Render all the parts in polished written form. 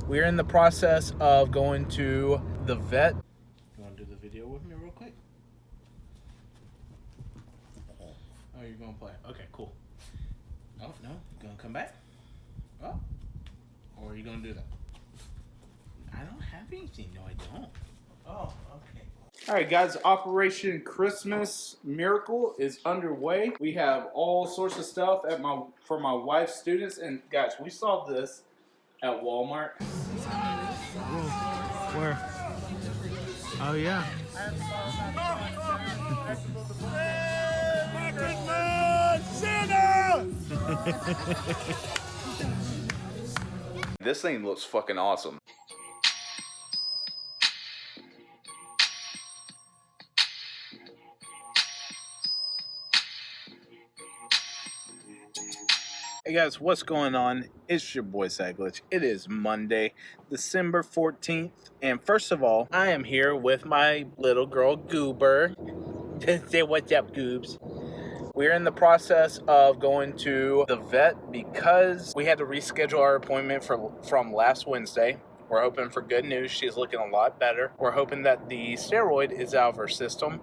We're in the process of going to the vet. You want to do the video with me real quick? Oh, you're going to play. Okay, cool. Oh, no? You going to come back? Oh. Or are you going to do that? I don't have anything. No, I don't. Oh, okay. All right, guys, Operation Christmas Miracle is underway. We have all sorts of stuff for my wife's students. And guys, we saw this at Walmart. Where? Oh, yeah. This thing looks fucking awesome. Hey guys, what's going on? It's your boy SAGMAS. It is Monday, December 14th. And first of all, I am here with my little girl, Goober. Say what's up, Goobs. We're in the process of going to the vet because we had to reschedule our appointment from last Wednesday. We're hoping for good news. She's looking a lot better. We're hoping that the steroid is out of her system,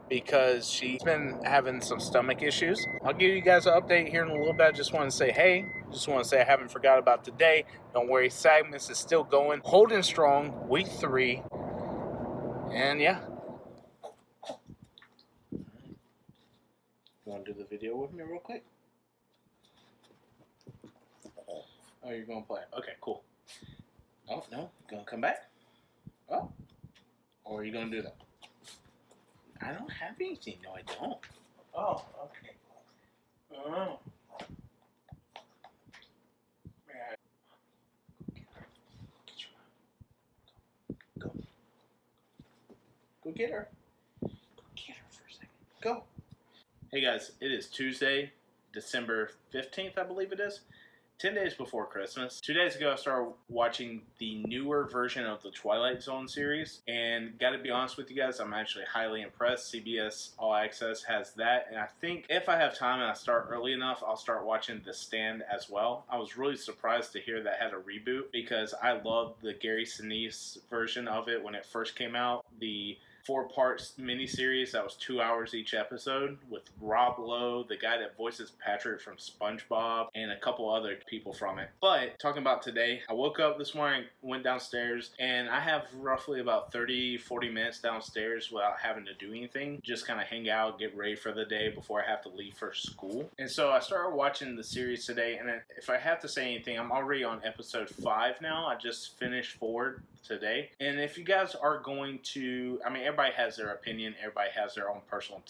because she's been having some stomach issues. I'll give you guys an update here in a little bit. I just want to say, hey, just want to say I haven't forgot about today. Don't worry, SAGMAS is still going, holding strong, week 3. And yeah. You want to do the video with me real quick? Oh, you're going to play. Okay, cool. Oh, no? You going to come back? Oh. Or are you going to do that? I don't have anything. No, I don't. Oh, okay. Oh. Go. Go get her. Go get her for a second. Go. Hey guys, it is Tuesday, December 15th, I believe it is. 10 days before Christmas. 2 days ago, I started watching the newer version of the Twilight Zone series, and gotta be honest with you guys, I'm actually highly impressed. CBS All Access has that, and I think if I have time and I start early enough, I'll start watching The Stand as well. I was really surprised to hear that had a reboot, because I loved the Gary Sinise version of it when it first came out. The 4-part miniseries that was 2 hours each episode with Rob Lowe, the guy that voices Patrick from SpongeBob, and a couple other people from it. But talking about today, I woke up this morning, went downstairs, and I have roughly about 30-40 minutes downstairs without having to do anything. Just kind of hang out, get ready for the day before I have to leave for school. And so I started watching the series today, and if I have to say anything, I'm already on episode 5 now. I just finished 4 today. And if you guys are going to, I mean, everybody has their opinion, everybody has their own personal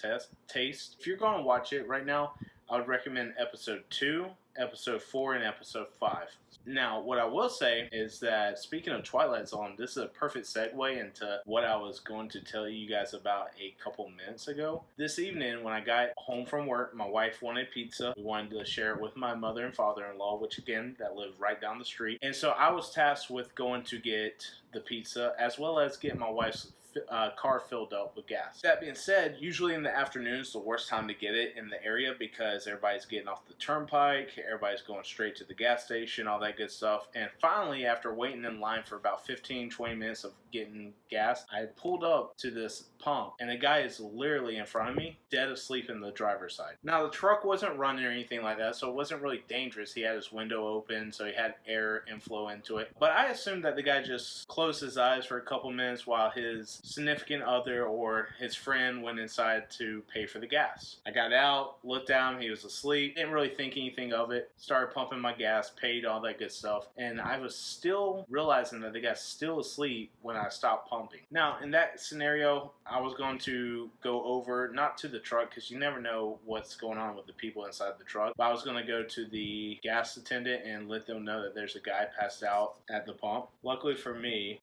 taste. If you're going to watch it right now, I would recommend episode 2, episode 4, and episode 5. Now, what I will say is that, speaking of Twilight Zone, this is a perfect segue into what I was going to tell you guys about a couple minutes ago. This evening, when I got home from work, my wife wanted pizza. We wanted to share it with my mother and father-in-law, which again, that live right down the street. And so I was tasked with going to get the pizza, as well as get my wife's car filled up with gas. That being said, usually in the afternoon is the worst time to get it in the area, because everybody's getting off the turnpike, everybody's going straight to the gas station, all that good stuff. And finally, after waiting in line for about 15-20 minutes of getting gas, I pulled up to this pump, and the guy is literally in front of me, dead asleep in the driver's side. Now, the truck wasn't running or anything like that, so it wasn't really dangerous. He had his window open, so he had air inflow into it. But I assumed that the guy just closed his eyes for a couple minutes while his significant other or his friend went inside to pay for the gas. I got out, looked down, he was asleep, didn't really think anything of it, started pumping my gas, paid, all that good stuff, and I was still realizing that the guy's still asleep when I stopped pumping. Now, in that scenario, I was going to go over, not to the truck, because you never know what's going on with the people inside the truck, but I was going to go to the gas attendant and let them know that there's a guy passed out at the pump. Luckily for me,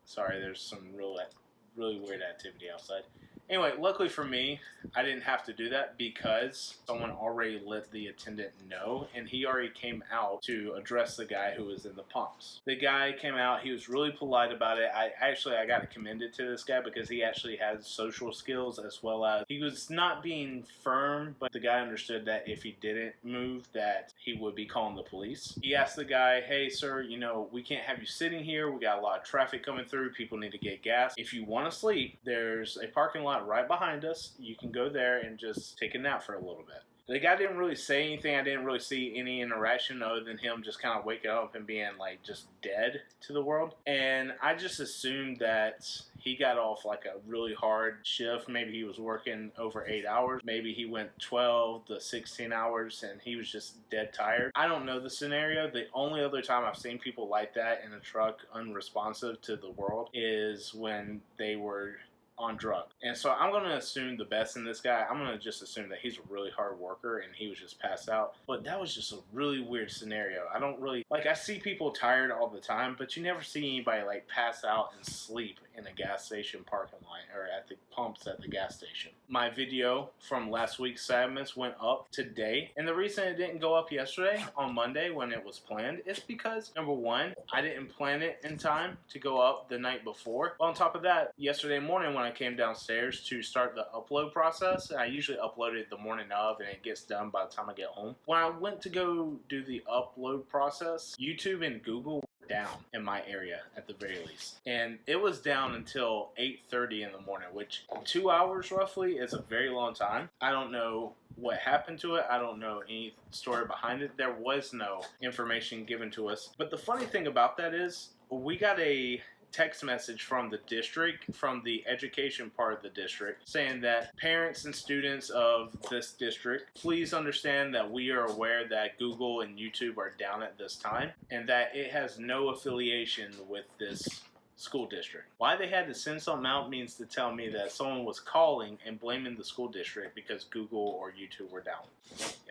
sorry, there's some really weird activity outside. Anyway, luckily for me, I didn't have to do that because someone already let the attendant know, and he already came out to address the guy who was in the pumps. The guy came out, he was really polite about it. I got to commend it to this guy because he actually has social skills, as well as he was not being firm, but the guy understood that if he didn't move, that he would be calling the police. He asked the guy, hey sir, you know, we can't have you sitting here. We got a lot of traffic coming through. People need to get gas. If you want to sleep, there's a parking lot right behind us. You can go there and just take a nap for a little bit. The guy didn't really say anything. I didn't really see any interaction other than him just kind of waking up and being like just dead to the world. And I just assumed that he got off like a really hard shift. Maybe he was working over 8 hours. Maybe he went 12 to 16 hours and he was just dead tired. I don't know the scenario. The only other time I've seen people like that in a truck unresponsive to the world is when they were on drugs. And so I'm going to assume the best in this guy. I'm going to just assume that he's a really hard worker and he was just passed out. But that was just a really weird scenario. I don't really, like, I see people tired all the time, but you never see anybody like pass out and sleep in a gas station parking lot or at the pumps at the gas station. My video from last week's SAGMAS went up today. And the reason it didn't go up yesterday on Monday when it was planned is because, number one, I didn't plan it in time to go up the night before. Well, on top of that, yesterday morning when I came downstairs to start the upload process, I usually upload it the morning of and it gets done by the time I get home. When I went to go do the upload process, YouTube and Google were down in my area at the very least. And it was down until 8:30 in the morning, which 2 hours roughly is a very long time. I don't know what happened to it. I don't know any story behind it. There was no information given to us. But the funny thing about that is we got a text message from the district, from the education part of the district, saying that parents and students of this district, please understand that we are aware that Google and YouTube are down at this time and that it has no affiliation with this school district. Why they had to send something out means to tell me that someone was calling and blaming the school district because Google or YouTube were down.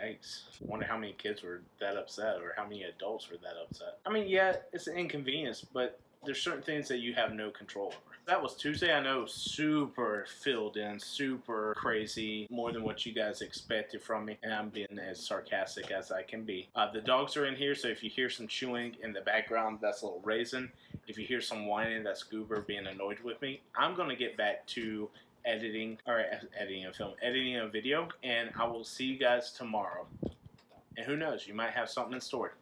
Yikes. I wonder how many kids were that upset or how many adults were that upset. I mean, yeah, it's an inconvenience, but there's certain things that you have no control over. That was Tuesday. I know, super filled in, super crazy, more than what you guys expected from me, and I'm being as sarcastic as I can be. The dogs are in here, so if you hear some chewing in the background, that's a little Raisin. If you hear some whining, that's Goober being annoyed with me. I'm going to get back to editing a video, and I will see you guys tomorrow. And who knows, you might have something in store.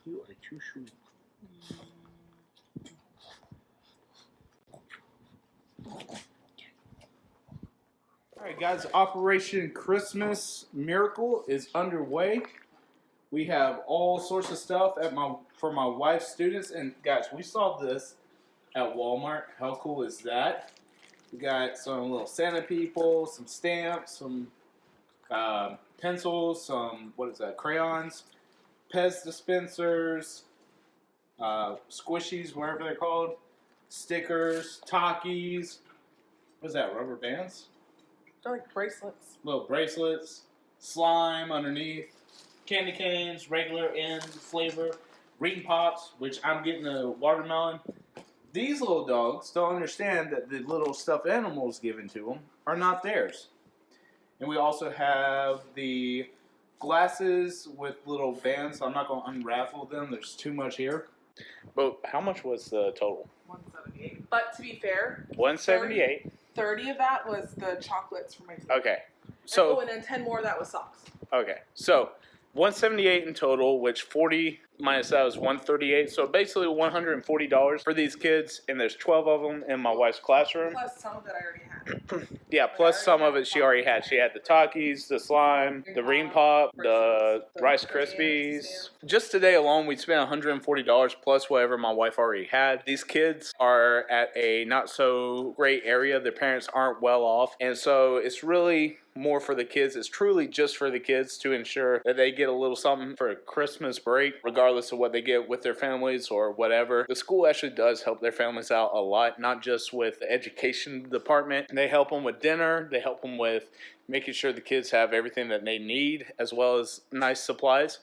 You are too sweet. Alright guys, Operation Christmas Miracle is underway. We have all sorts of stuff for my wife's students. And guys, we saw this at Walmart. How cool is that? We got some little Santa people, some stamps, some pencils, some, crayons, Pez dispensers, squishies, whatever they're called, stickers, Takis. What's that, rubber bands? They're like bracelets. Little bracelets, slime underneath, candy canes, regular and flavor, Ring Pops, which I'm getting a watermelon. These little dogs don't understand that the little stuffed animals given to them are not theirs. And we also have the glasses with little bands. So I'm not going to unravel them. There's too much here. But how much was the total? $178. But to be fair, $178. 30 of that was the chocolates for my team. Okay. So and then 10 more of that was socks. Okay. So $178 in total, which 40 minus that was $138. So basically $140 for these kids, and there's 12 of them in my wife's classroom. Plus some of it I already had. Yeah, plus some of it she already had. She had the Takis, the slime, the Ring Pop, the Rice Krispies. Just today alone, we spent $140 plus whatever my wife already had. These kids are at a not so great area. Their parents aren't well off, and so it's really more for the kids. It's truly just for the kids to ensure that they get a little something for a Christmas break, regardless of what they get with their families or whatever. The school actually does help their families out a lot, not just with the education department. They help them with dinner. They help them with making sure the kids have everything that they need, as well as nice supplies.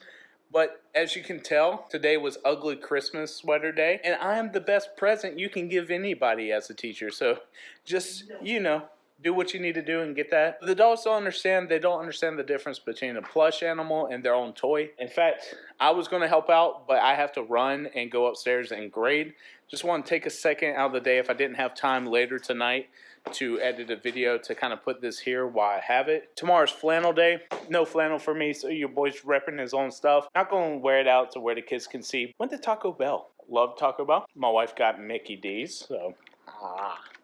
But as you can tell, today was Ugly Christmas Sweater Day, and I am the best present you can give anybody as a teacher. So just, you know, do what you need to do and get that. The adults don't understand. They don't understand the difference between a plush animal and their own toy. In fact, I was going to help out, but I have to run and go upstairs and grade. Just want to take a second out of the day if I didn't have time later tonight to edit a video to kind of put this here while I have it. Tomorrow's flannel day. No flannel for me, so your boy's repping his own stuff. Not going to wear it out to where the kids can see. Went to Taco Bell. Love Taco Bell. My wife got Mickey D's, so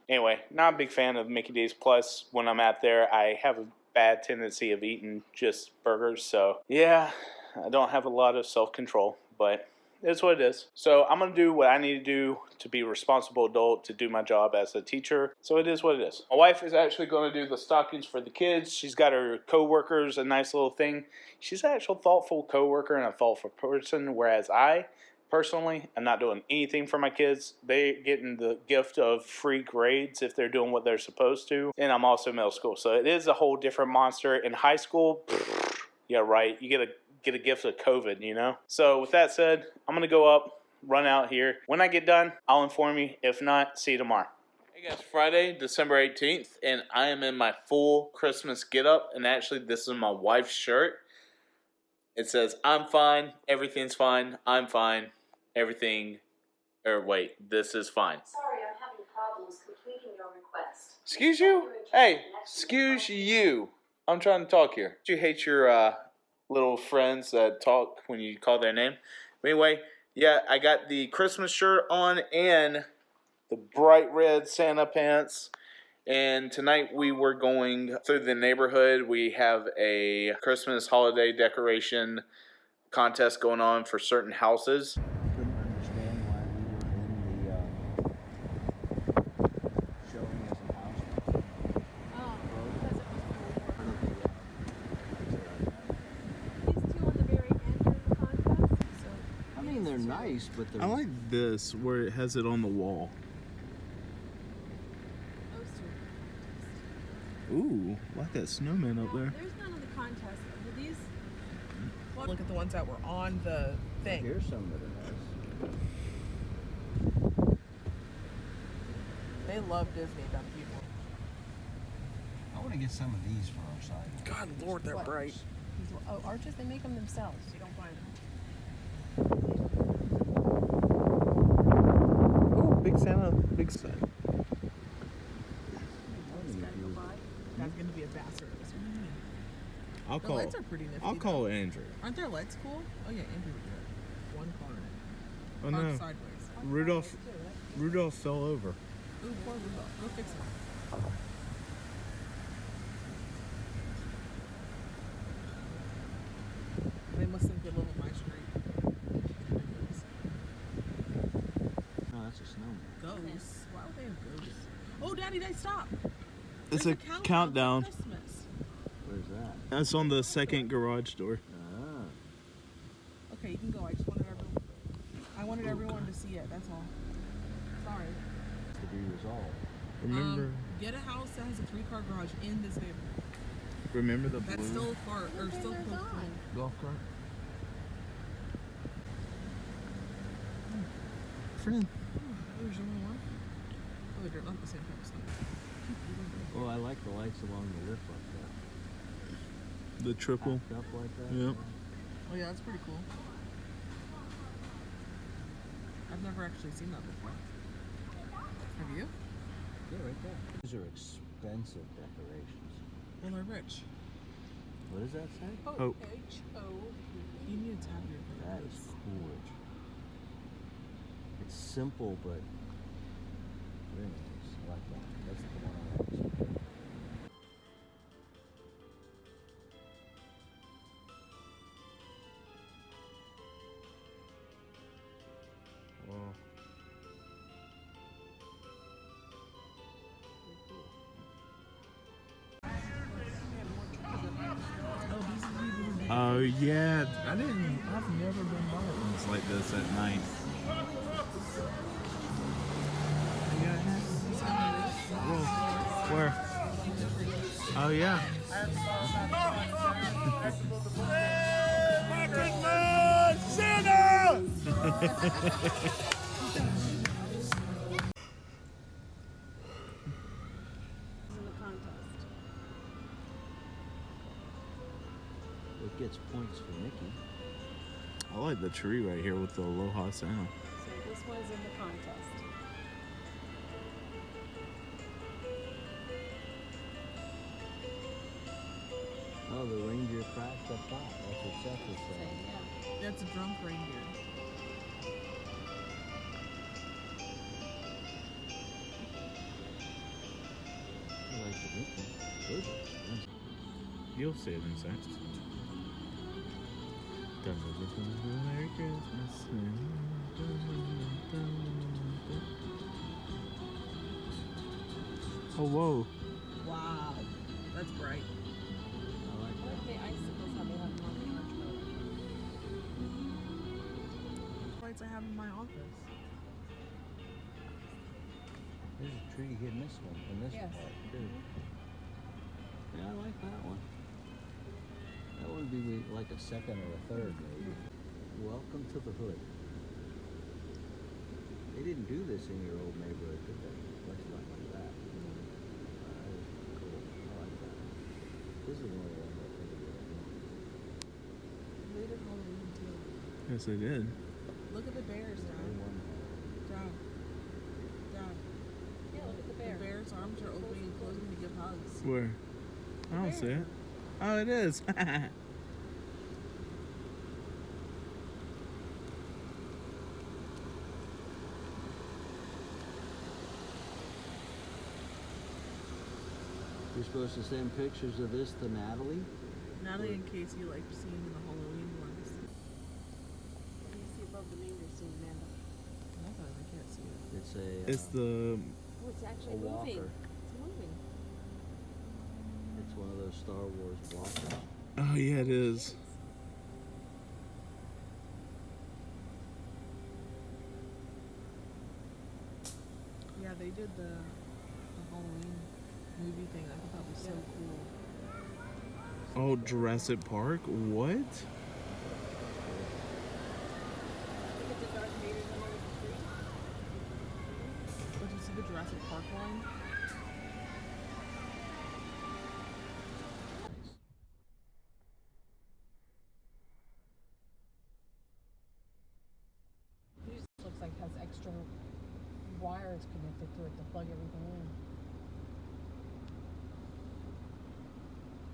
anyway, not a big fan of Mickey D's. Plus, when I'm out there, I have a bad tendency of eating just burgers. So, yeah, I don't have a lot of self-control, but it's what it is. So, I'm going to do what I need to do to be a responsible adult, to do my job as a teacher. So, it is what it is. My wife is actually going to do the stockings for the kids. She's got her co-workers, a nice little thing. She's an actual thoughtful co-worker and a thoughtful person, whereas I personally, I'm not doing anything for my kids. They're getting the gift of free grades if they're doing what they're supposed to. And I'm also middle school, so it is a whole different monster. In high school, yeah, right, you get a gift of COVID, you know? So with that said, I'm going to go up, run out here. When I get done, I'll inform you. If not, see you tomorrow. Hey guys, Friday, December 18th, and I am in my full Christmas get-up. And actually, this is my wife's shirt. It says, I'm fine, everything's fine, I'm fine, everything, this is fine. Sorry, I'm having problems completing your request. Excuse you? Hey, excuse you. I'm trying to talk here. Do you hate your little friends that talk when you call their name? But anyway, yeah, I got the Christmas shirt on and the bright red Santa pants. And tonight we were going through the neighborhood. We have a Christmas holiday decoration contest going on for certain houses. Couldn't understand why we were in the showing as a house. Oh, because it was these two on the very end of the contest. So I mean, they're nice, but they're... I like this where it has it on the wall. those two. Ooh, like that snowman up there. There's none of the contest. But these. Look at the ones that were on the thing. Here's some that are nice. They love Disney, dumb people. I want to get some of these for our sidewalk. God, Lord, they're bright. Oh, arches, they make them themselves. You don't buy them. Oh, big Santa, big Santa. That's going to be a bastard. I'll The call. lights are pretty nifty. I'll call Andrew. Aren't their lights cool? Oh, yeah, Andrew would do it. One car. Oh Park no, sideways. Rudolph fell over. Ooh, poor Rudolph. Go fix it. They must think they live on my street. No, that's a snowman. Ghosts? Why would they have ghosts? Oh, Daddy, they stop. It's There's a countdown. for Christmas. Where's that? That's on the second garage door. Ah. Okay, you can go. I wanted everyone to see it. That's all. Sorry. To be resolved. Remember, Get a house that has a 3-car garage in this neighborhood. remember the That's blue. still far, or still Theirs close. on. Golf cart. Friend. There's only one. Oh, they're not the same type of stuff. Well, I like the lights along the lip like that. The triple. Packed up like that. Yep. Oh yeah, that's pretty cool. I've never actually seen that before. Have you? Yeah, right there. These are expensive decorations. Well, they're rich. What does that say? Hope. H-O. You need to tap your That is foolish. It's simple, but very nice. I like that. That's the one I like. Wow. Oh yeah, I've never been by ones like this at night. Where? Oh yeah. In the contest. It gets points for Mickey. I like the tree right here with the Aloha sound. So this one's in the contest. Oh, the reindeer crashed up top. That's what Seth was saying. Yeah. That's a drunk reindeer. I like the Mickey. Those are expensive. You'll see it in seconds. Merry Christmas. Oh, whoa. Wow. That's bright. I like I like the icicles, how they have them on the archway. Lights I have in my office. There's a tree in this one, in this Yes. part too. Yeah, I like that one. That would be like a second or a third, maybe. Welcome to the hood. They didn't do this in your old neighborhood, did they? Much like that. That is cool. I like that. This is one of the ones I think of. They did Halloween too. Yes, they did. Look at the bears, Dad. Dad. Dad. Yeah, look at the The bear. bear's arms are opening and closing to give hugs. Where? I don't see it. Oh, it is. You're supposed to send pictures of this to Natalie? Natalie and Casey like seeing the Halloween ones. What do you see above the reindeer scene, Amanda? Nothing, I can't see it. It's a. It's the. Oh, it's actually A moving. walker. It's moving. It's one of those Star Wars walkers. Oh, yeah, it is. Yeah, they did the Halloween movie thing. I thought that was so cool. Oh, Jurassic Park? What? Look at the Darth Vader under the tree. Did you see the Jurassic Park one? It just looks like it has extra wires connected to it to plug everything in.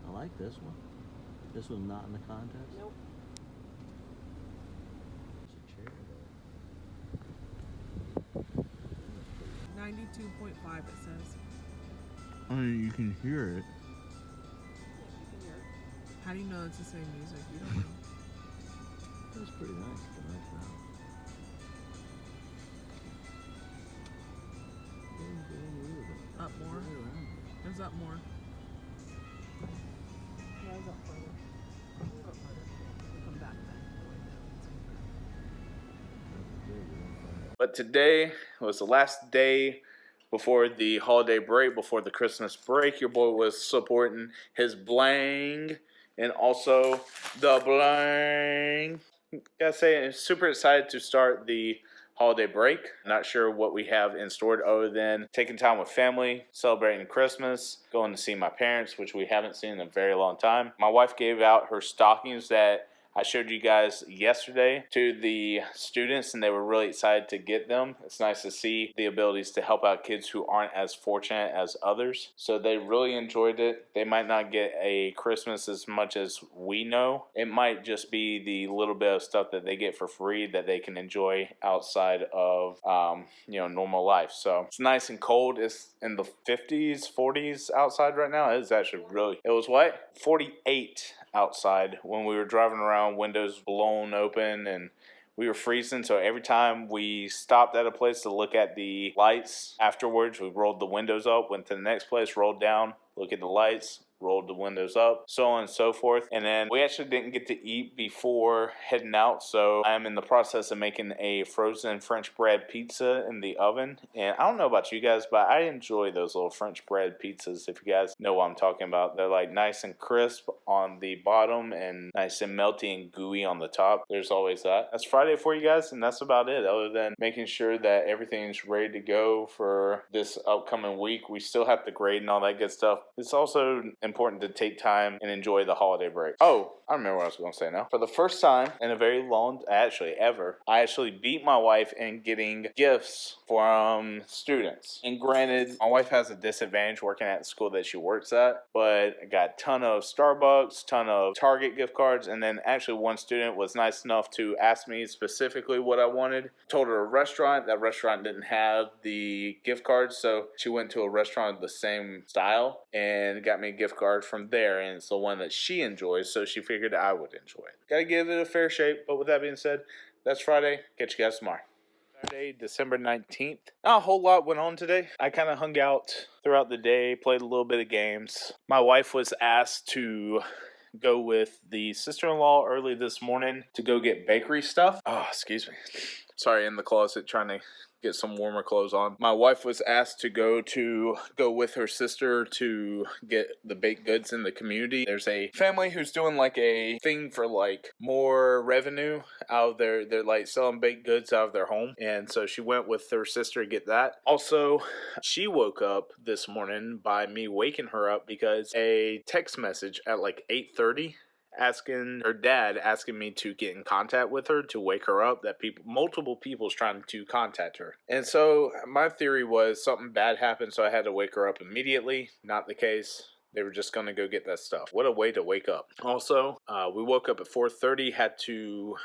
I like this one. This one's not in the contest? Nope. It's a chair though. 92.5 it says. I mean, you can hear it. Yeah, you can hear it. How do you know it's the same music? You don't know. That's pretty nice. It's a nice house. Up more? There's up more. Yeah, it's up further. Move up further. We'll come back then. But today was the last day before the holiday break, before the Christmas break. Your boy was supporting his blang and also the blang. Gotta say, I'm super excited to start the holiday break. Not sure what we have in store other than taking time with family, celebrating Christmas, going to see my parents, which we haven't seen in a very long time. My wife gave out her stockings that I showed you guys yesterday to the students, and they were really excited to get them. It's nice to see the abilities to help out kids who aren't as fortunate as others. So they really enjoyed it. They might not get a Christmas as much as we know. It might just be the little bit of stuff that they get for free that they can enjoy outside of normal life. So it's nice and cold. It's in the 50s, 40s outside right now. It is actually it was what? 48 outside when we were driving around, windows blown open, and we were freezing. So every time we stopped at a place to look at the lights afterwards, we rolled the windows up, went to the next place, rolled down, look at the lights, rolled the windows up, so on and so forth. And then we actually didn't get to eat before heading out, so I'm in the process of making a frozen French bread pizza in the oven. And I don't know about you guys, but I enjoy those little French bread pizzas. If you guys know what I'm talking about, they're like nice and crisp on the bottom and nice and melty and gooey on the top. There's always that. That's Friday for you guys, and that's about it, other than making sure that everything's ready to go for this upcoming week. We still have to grade and all that good stuff. It's also important to take time and enjoy the holiday break. Oh, I remember what I was going to say now. For the first time in a very long, actually ever, I actually beat my wife in getting gifts from students. And granted, my wife has a disadvantage working at the school that she works at, but I got a ton of Starbucks, ton of Target gift cards, and then actually one student was nice enough to ask me specifically what I wanted. Told her a restaurant. That restaurant didn't have the gift cards, so she went to a restaurant of the same style and got me a gift card from there, and it's the one that she enjoys, so she figured I would enjoy it. Gotta give it a fair shake, but with that being said, that's Friday. Catch you guys tomorrow. Saturday, December 19th. Not a whole lot went on today. I kind of hung out throughout the day, played a little bit of games. My wife was asked to go with the sister-in-law early this morning to go get bakery stuff. Oh, excuse me. Sorry, in the closet trying to get some warmer clothes on. My wife was asked to go with her sister to get the baked goods in the community. There's a family who's doing like a thing for like more revenue out of they're like selling baked goods out of their home. And so she went with her sister to get that. Also, she woke up this morning by me waking her up because a text message at like 8:30 asking her dad asking me to get in contact with her to wake her up, that multiple people's trying to contact her. And so my theory was something bad happened, so I had to wake her up immediately. Not the case. They were just going to go get that stuff. What a way to wake up. Also, we woke up at 4:30, had to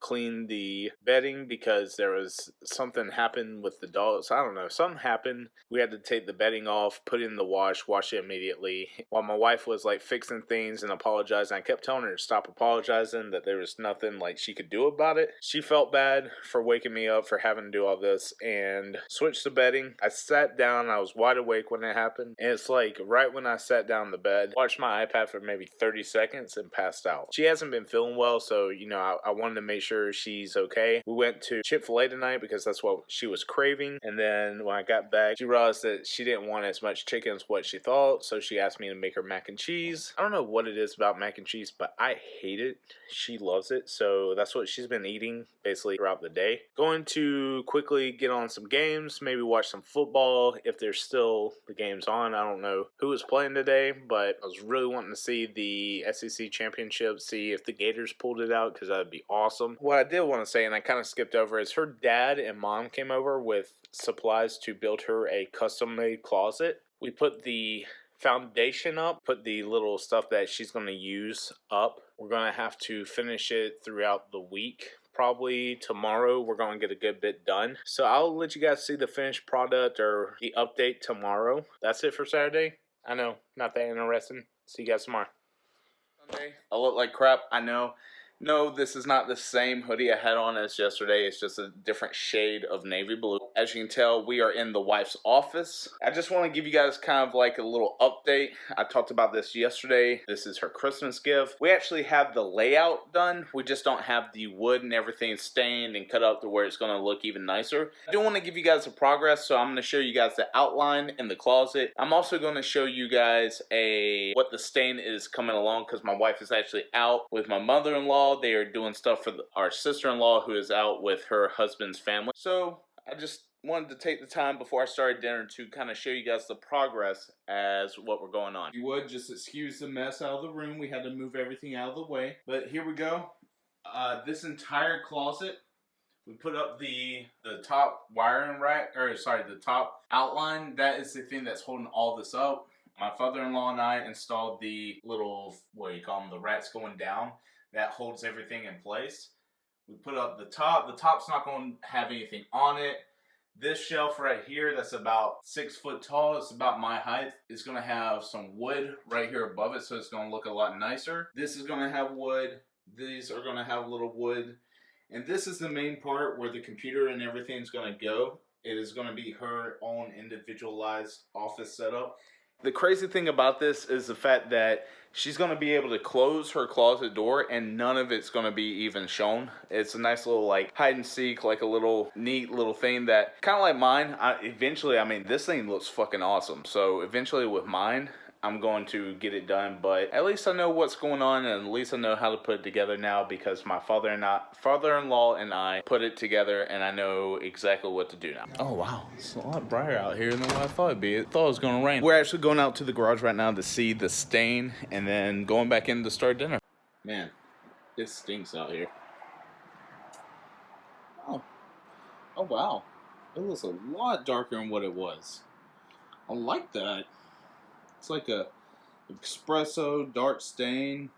clean the bedding because there was something happened with the dogs. I don't know, something happened. We had to take the bedding off, put it in the wash it immediately, while my wife was like fixing things and apologizing. I kept telling her to stop apologizing, that there was nothing like she could do about it. She felt bad for waking me up for having to do all this and switched the bedding. I sat down, I was wide awake when it happened, and it's like right when I sat down in the bed, watched my iPad for maybe 30 seconds and passed out. She hasn't been feeling well, so you know, I wanted to make sure she's okay. We went to Chick-fil-A tonight because that's what she was craving, and then when I got back, she realized that she didn't want as much chicken as what she thought, so she asked me to make her mac and cheese. I don't know what it is about mac and cheese, but I hate it. She loves it, so that's what she's been eating basically throughout the day. Going to quickly get on some games, maybe watch some football if there's still the games on. I don't know who is playing today, but I was really wanting to see the SEC championship, see if the Gators pulled it out, because that would be awesome. What I did want to say, and I kind of skipped over, is her dad and mom came over with supplies to build her a custom-made closet. We put the foundation up, put the little stuff that she's going to use up. We're going to have to finish it throughout the week. Probably tomorrow we're going to get a good bit done. So I'll let you guys see the finished product or the update tomorrow. That's it for Saturday. I know, not that interesting. See you guys tomorrow. Sunday, I look like crap, I know. No, this is not the same hoodie I had on as yesterday. It's just a different shade of navy blue. As you can tell, we are in the wife's office. I just want to give you guys kind of like a little update. I talked about this yesterday. This is her Christmas gift. We actually have the layout done. We just don't have the wood and everything stained and cut up to where it's going to look even nicer. I do want to give you guys a progress, so I'm going to show you guys the outline in the closet. I'm also going to show you guys what the stain is coming along, because my wife is actually out with my mother-in-law. They are doing stuff for our sister-in-law who is out with her husband's family. So I just wanted to take the time before I started dinner to kind of show you guys the progress as what we're going on. If you would, just excuse the mess out of the room. We had to move everything out of the way. But here we go. This entire closet, we put up the top wiring rack, or sorry, the top outline. That is the thing that's holding all this up. My father-in-law and I installed the little, what do you call them, the racks going down. That holds everything in place. We put up the top. The top's not going to have anything on it. This shelf right here, that's about 6 foot tall. It's about my height. It's going to have some wood right here above it, so it's going to look a lot nicer. This is going to have wood. These are going to have a little wood. And this is the main part where the computer and everything's going to go. It is going to be her own individualized office setup. The crazy thing about this is the fact that she's going to be able to close her closet door and none of it's going to be even shown. It's a nice little like hide and seek, like a little neat little thing that kind of like mine. Eventually, I mean, this thing looks fucking awesome. So eventually with mine, I'm going to get it done, but at least I know what's going on, and at least I know how to put it together now because my father-in-law and I put it together, and I know exactly what to do now. Oh wow, it's a lot brighter out here than what I thought it'd be. I thought it was gonna rain. We're actually going out to the garage right now to see the stain, and then going back in to start dinner. Man, it stinks out here. Oh wow, it looks a lot darker than what it was. I like that. It's like a espresso dark stain.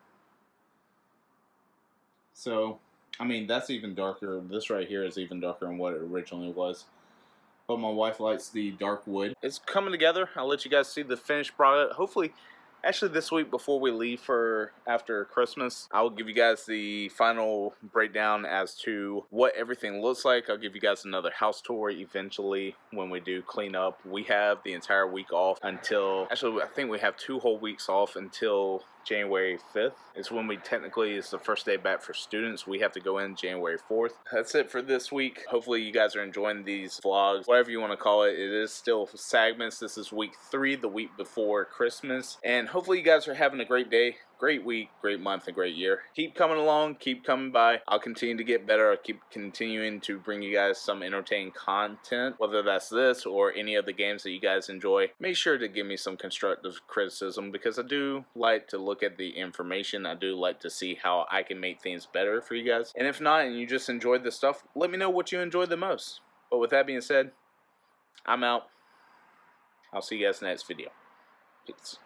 So, I mean, that's even darker. This right here is even darker than what it originally was. But my wife likes the dark wood. It's coming together. I'll let you guys see the finished product. Hopefully, actually this week before we leave for after Christmas, I will give you guys the final breakdown as to what everything looks like. I'll give you guys another house tour eventually when we do clean up. We have the entire week off until, actually I think we have 2 whole weeks off until January 5th. It's when we technically, it's the first day back for students. We have to go in January 4th. That's it for this week. Hopefully you guys are enjoying these vlogs, whatever you want to call it. It is still SAGMAS. This is week 3, the week before Christmas. And hopefully you guys are having a great day, great week, great month, and great year. Keep coming along, keep coming by. I'll continue to get better. I'll keep continuing to bring you guys some entertaining content, whether that's this or any of the games that you guys enjoy. Make sure to give me some constructive criticism because I do like to look at the information. I do like to see how I can make things better for you guys. And if not, and you just enjoyed this stuff, let me know what you enjoyed the most. But with that being said, I'm out. I'll see you guys in the next video. Peace.